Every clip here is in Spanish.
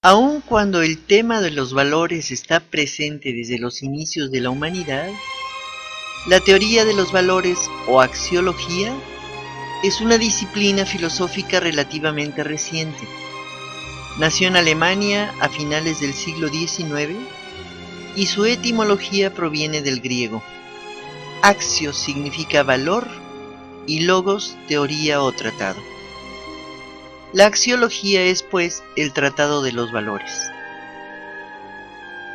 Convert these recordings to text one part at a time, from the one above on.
Aun cuando el tema de los valores está presente desde los inicios de la humanidad, la teoría de los valores o axiología es una disciplina filosófica relativamente reciente. Nació en Alemania a finales del siglo XIX y su etimología proviene del griego. Axios significa valor y logos, teoría o tratado. La axiología es, pues, el tratado de los valores.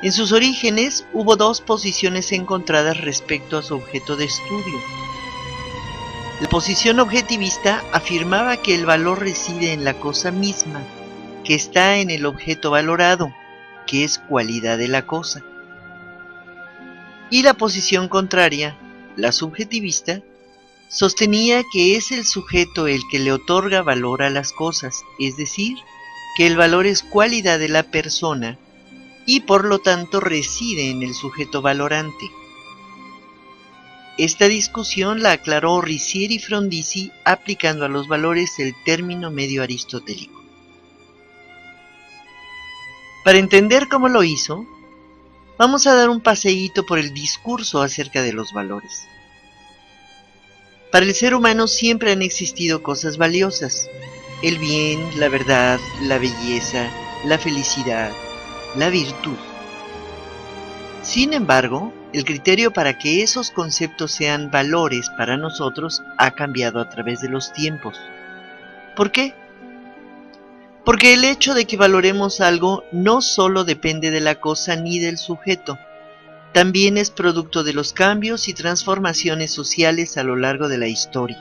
En sus orígenes hubo dos posiciones encontradas respecto a su objeto de estudio. La posición objetivista afirmaba que el valor reside en la cosa misma, que está en el objeto valorado, que es cualidad de la cosa. Y la posición contraria, la subjetivista, sostenía que es el sujeto el que le otorga valor a las cosas, es decir, que el valor es cualidad de la persona y por lo tanto reside en el sujeto valorante. Esta discusión la aclaró Ricieri Frondizi aplicando a los valores el término medio aristotélico. Para entender cómo lo hizo, vamos a dar un paseíto por el discurso acerca de los valores. Para el ser humano siempre han existido cosas valiosas: el bien, la verdad, la belleza, la felicidad, la virtud. Sin embargo, el criterio para que esos conceptos sean valores para nosotros ha cambiado a través de los tiempos. ¿Por qué? Porque el hecho de que valoremos algo no solo depende de la cosa ni del sujeto, también es producto de los cambios y transformaciones sociales a lo largo de la historia.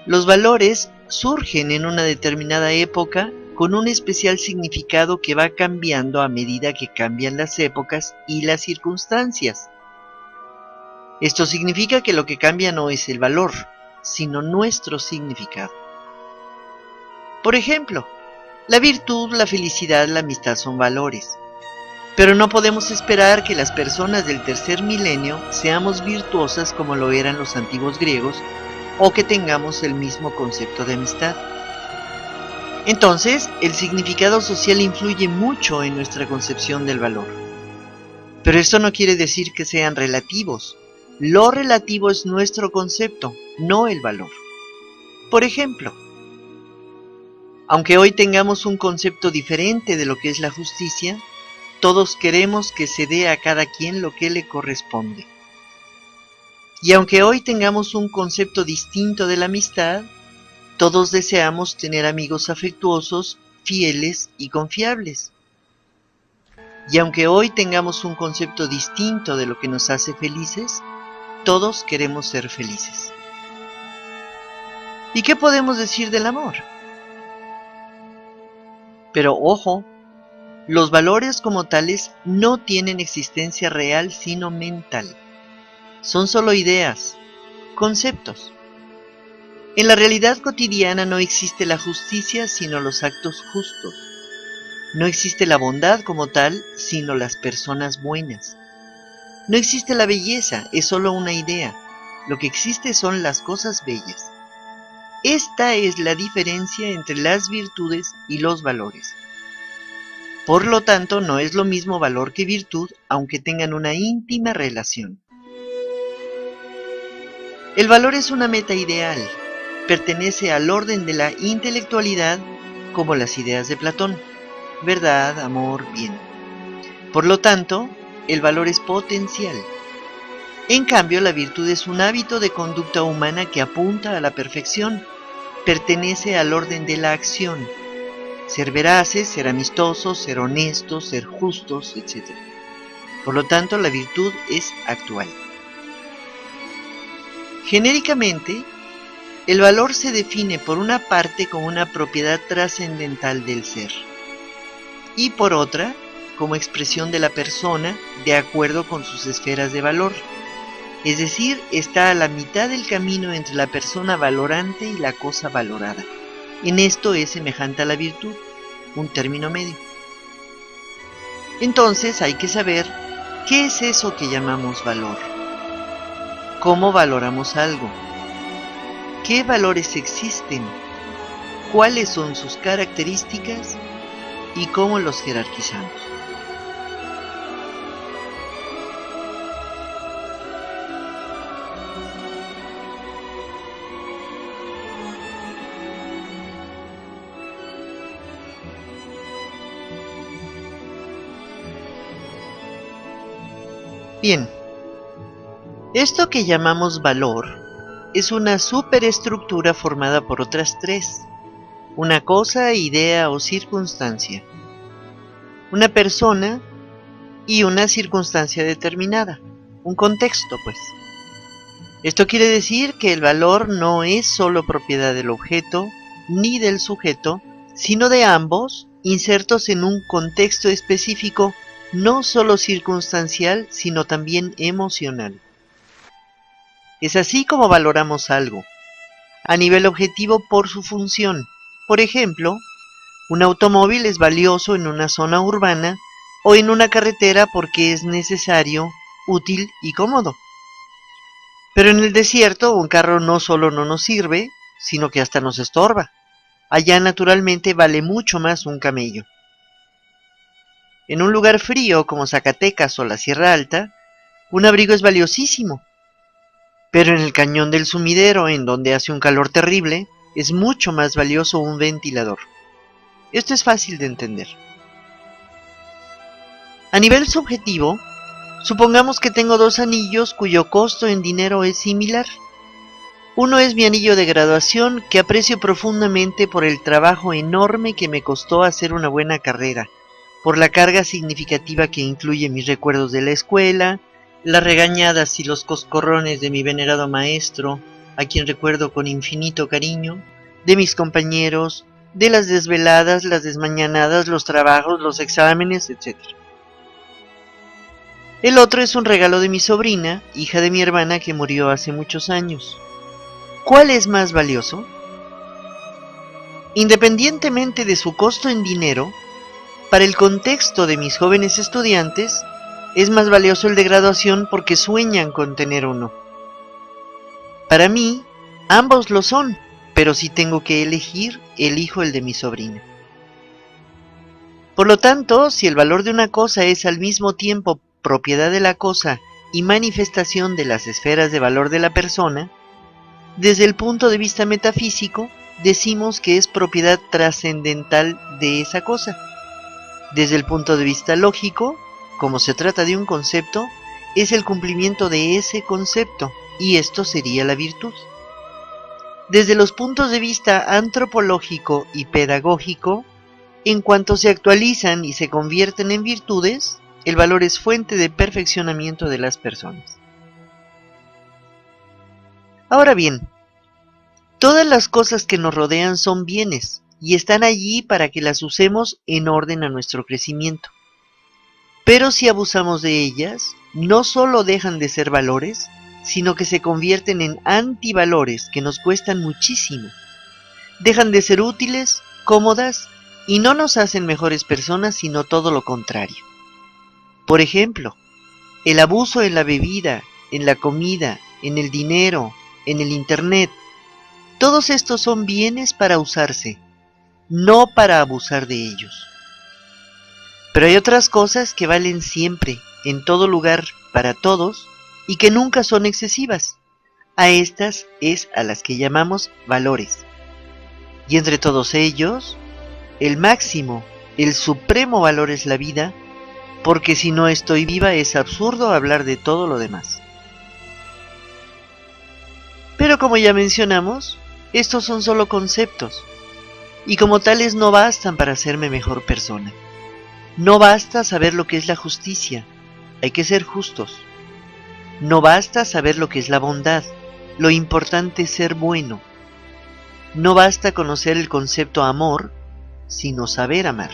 Los valores surgen en una determinada época con un especial significado que va cambiando a medida que cambian las épocas y las circunstancias. Esto significa que lo que cambia no es el valor, sino nuestro significado. Por ejemplo, la virtud, la felicidad, la amistad son valores. Pero no podemos esperar que las personas del tercer milenio seamos virtuosas como lo eran los antiguos griegos, o que tengamos el mismo concepto de amistad. Entonces, el significado social influye mucho en nuestra concepción del valor. Pero esto no quiere decir que sean relativos. Lo relativo es nuestro concepto, no el valor. Por ejemplo, aunque hoy tengamos un concepto diferente de lo que es la justicia, todos queremos que se dé a cada quien lo que le corresponde. Y aunque hoy tengamos un concepto distinto de la amistad, todos deseamos tener amigos afectuosos, fieles y confiables. Y aunque hoy tengamos un concepto distinto de lo que nos hace felices, todos queremos ser felices. ¿Y qué podemos decir del amor? Pero ojo, los valores como tales no tienen existencia real sino mental. Son solo ideas, conceptos. En la realidad cotidiana no existe la justicia sino los actos justos. No existe la bondad como tal sino las personas buenas. No existe la belleza, es solo una idea. Lo que existe son las cosas bellas. Esta es la diferencia entre las virtudes y los valores. Por lo tanto, no es lo mismo valor que virtud, aunque tengan una íntima relación. El valor es una meta ideal, pertenece al orden de la intelectualidad como las ideas de Platón: verdad, amor, bien. Por lo tanto, el valor es potencial. En cambio, la virtud es un hábito de conducta humana que apunta a la perfección, pertenece al orden de la acción. Ser veraces, ser amistosos, ser honestos, ser justos, etc. Por lo tanto, la virtud es actual. Genéricamente, el valor se define por una parte como una propiedad trascendental del ser, y por otra, como expresión de la persona de acuerdo con sus esferas de valor. Es decir, está a la mitad del camino entre la persona valorante y la cosa valorada. En esto es semejante a la virtud, un término medio. Entonces hay que saber qué es eso que llamamos valor. ¿Cómo valoramos algo? ¿Qué valores existen? ¿Cuáles son sus características? y cómo los jerarquizamos. Bien, esto que llamamos valor es una superestructura formada por otras tres: una cosa, idea o circunstancia, una persona y una circunstancia determinada, un contexto, pues. Esto quiere decir que el valor no es solo propiedad del objeto ni del sujeto, sino de ambos, insertos en un contexto específico, no solo circunstancial, sino también emocional. Es así como valoramos algo, a nivel objetivo por su función. Por ejemplo, un automóvil es valioso en una zona urbana o en una carretera porque es necesario, útil y cómodo. Pero en el desierto un carro no solo no nos sirve, sino que hasta nos estorba. Allá naturalmente vale mucho más un camello. En un lugar frío como Zacatecas o la Sierra Alta, un abrigo es valiosísimo. Pero en el cañón del Sumidero, en donde hace un calor terrible, es mucho más valioso un ventilador. Esto es fácil de entender. A nivel subjetivo, supongamos que tengo dos anillos cuyo costo en dinero es similar. Uno es mi anillo de graduación, que aprecio profundamente por el trabajo enorme que me costó hacer una buena carrera, por la carga significativa que incluye mis recuerdos de la escuela, las regañadas y los coscorrones de mi venerado maestro, a quien recuerdo con infinito cariño, de mis compañeros, de las desveladas, las desmañanadas, los trabajos, los exámenes, etc. El otro es un regalo de mi sobrina, hija de mi hermana que murió hace muchos años. ¿Cuál es más valioso? Independientemente de su costo en dinero, para el contexto de mis jóvenes estudiantes, es más valioso el de graduación porque sueñan con tener uno. Para mí, ambos lo son, pero si tengo que elegir, elijo el de mi sobrina. Por lo tanto, si el valor de una cosa es al mismo tiempo propiedad de la cosa y manifestación de las esferas de valor de la persona, desde el punto de vista metafísico, decimos que es propiedad trascendental de esa cosa. Desde el punto de vista lógico, como se trata de un concepto, es el cumplimiento de ese concepto, y esto sería la virtud. Desde los puntos de vista antropológico y pedagógico, en cuanto se actualizan y se convierten en virtudes, el valor es fuente de perfeccionamiento de las personas. Ahora bien, todas las cosas que nos rodean son bienes y están allí para que las usemos en orden a nuestro crecimiento. Pero si abusamos de ellas, no solo dejan de ser valores, sino que se convierten en antivalores que nos cuestan muchísimo. Dejan de ser útiles, cómodas y no nos hacen mejores personas, sino todo lo contrario. Por ejemplo, el abuso en la bebida, en la comida, en el dinero, en el internet, todos estos son bienes para usarse, no para abusar de ellos. Pero hay otras cosas que valen siempre, en todo lugar, para todos, y que nunca son excesivas. A estas es a las que llamamos valores. Y entre todos ellos, el máximo, el supremo valor es la vida, porque si no estoy viva es absurdo hablar de todo lo demás. Pero como ya mencionamos, estos son solo conceptos, y como tales no bastan para hacerme mejor persona. No basta saber lo que es la justicia, hay que ser justos. No basta saber lo que es la bondad, lo importante es ser bueno. No basta conocer el concepto amor, sino saber amar.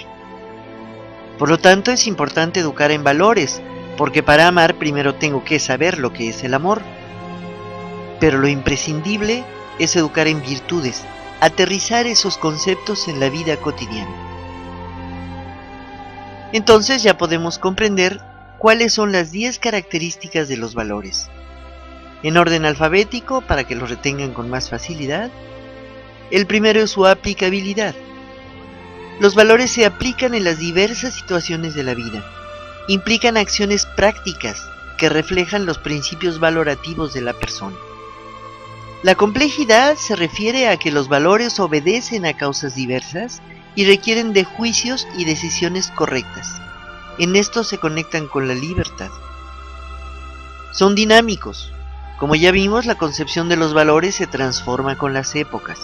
Por lo tanto, es importante educar en valores, porque para amar primero tengo que saber lo que es el amor. Pero lo imprescindible es educar en virtudes, aterrizar esos conceptos en la vida cotidiana. Entonces ya podemos comprender cuáles son las 10 características de los valores. En orden alfabético, para que los retengan con más facilidad, el primero es su aplicabilidad. Los valores se aplican en las diversas situaciones de la vida. Implican acciones prácticas que reflejan los principios valorativos de la persona. La complejidad se refiere a que los valores obedecen a causas diversas y requieren de juicios y decisiones correctas. En esto se conectan con la libertad. Son dinámicos. Como ya vimos, la concepción de los valores se transforma con las épocas.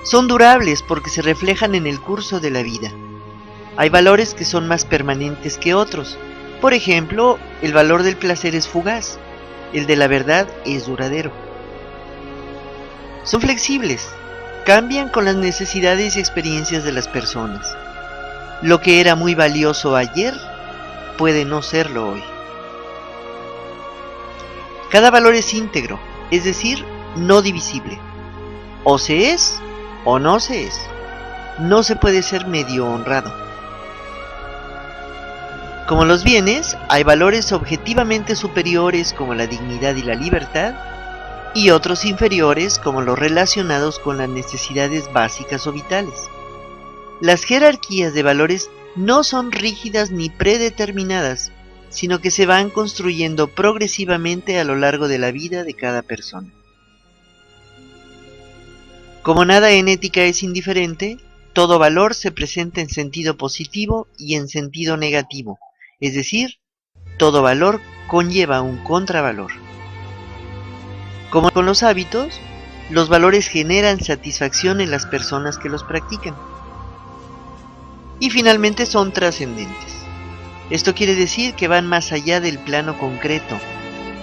Son durables porque se reflejan en el curso de la vida. Hay valores que son más permanentes que otros. Por ejemplo, el valor del placer es fugaz, el de la verdad es duradero. Son flexibles, cambian con las necesidades y experiencias de las personas. Lo que era muy valioso ayer puede no serlo hoy. Cada valor es íntegro, es decir, no divisible. O se es o no se es. No se puede ser medio honrado. Como los bienes, hay valores objetivamente superiores como la dignidad y la libertad, y otros inferiores como los relacionados con las necesidades básicas o vitales. Las jerarquías de valores no son rígidas ni predeterminadas, sino que se van construyendo progresivamente a lo largo de la vida de cada persona. Como nada en ética es indiferente, todo valor se presenta en sentido positivo y en sentido negativo, es decir, todo valor conlleva un contravalor. Como con los hábitos, los valores generan satisfacción en las personas que los practican. Y finalmente son trascendentes. Esto quiere decir que van más allá del plano concreto.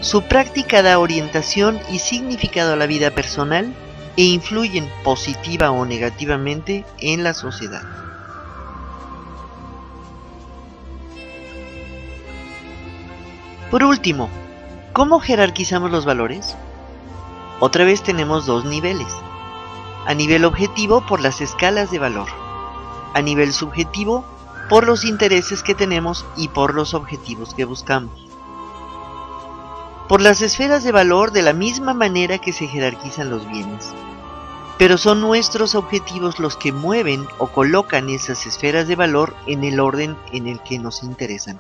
Su práctica da orientación y significado a la vida personal e influyen positiva o negativamente en la sociedad. Por último, ¿cómo jerarquizamos los valores? Otra vez tenemos dos niveles. A nivel objetivo por las escalas de valor. A nivel subjetivo por los intereses que tenemos y por los objetivos que buscamos. Por las esferas de valor de la misma manera que se jerarquizan los bienes. Pero son nuestros objetivos los que mueven o colocan esas esferas de valor en el orden en el que nos interesan.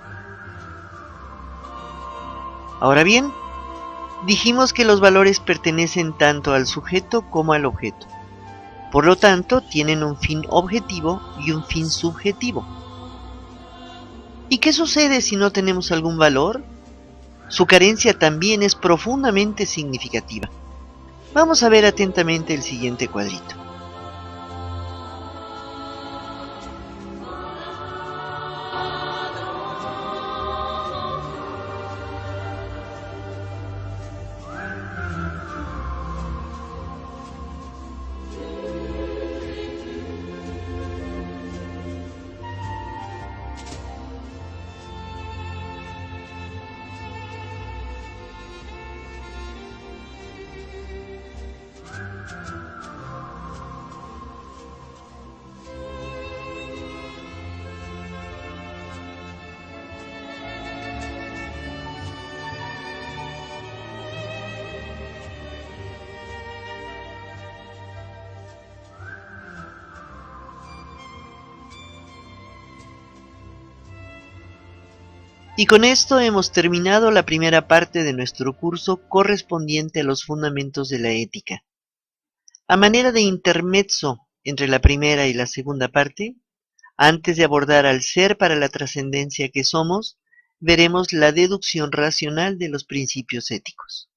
Ahora bien, dijimos que los valores pertenecen tanto al sujeto como al objeto. Por lo tanto, tienen un fin objetivo y un fin subjetivo. ¿Y qué sucede si no tenemos algún valor? Su carencia también es profundamente significativa. Vamos a ver atentamente el siguiente cuadrito. Y con esto hemos terminado la primera parte de nuestro curso correspondiente a los fundamentos de la ética. A manera de intermezzo entre la primera y la segunda parte, antes de abordar al ser para la trascendencia que somos, veremos la deducción racional de los principios éticos.